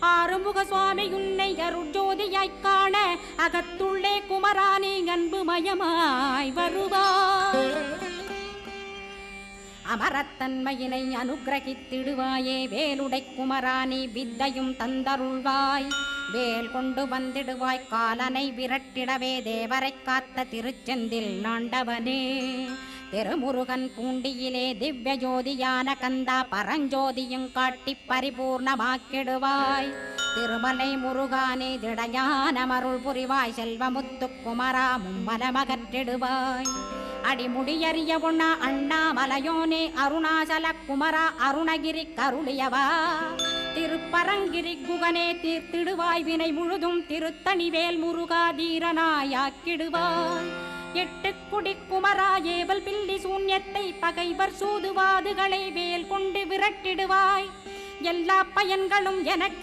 ஆறுமுக சுவாமி உன்னை அருட்ஜோதியாய்க் காண அகத்துள்ளே குமரானி அன்புமயமாய் வருவாய். அமரத்தன்மையினை அனுகிரகித்திடுவாயே வேலுடை குமரானி வித்தையும் தந்தருள்வாய். வேல் கொண்டு வந்திடுவாய் காலனை விரட்டிடவே தேவரை காத்த திருச்செந்தில் நாண்டவனே. திருமுருகன் பூண்டியிலே திவ்ய ஜோதியான கந்தா பரஞ்சோதியும் காட்டி பரிபூர்ணமாக்கிடுவாய். திருமலை முருகானே திடையான மருள் புரிவாய் செல்வமுத்து குமரா மும்மலமகற்றிடுவாய். அடிமுடியறிய உண்ணா அண்ணாமலையோனே அருணாசல குமரா அருணகிரி கருளியவா. திருப்பரங்கிரி குகனே தீர்த்திடுவாய் வினை முழுதும் திருத்தணிவேல் முருகா தீரனாயாக்கிடுவாய். எட்டு குடி குமரா ஏவல் பில்லி சூன்யத்தை பகைவர் சூதுவாதுகளை வேல் கொண்டு விரட்டிடுவாய். எல்லா பயன்களும் எனக்கு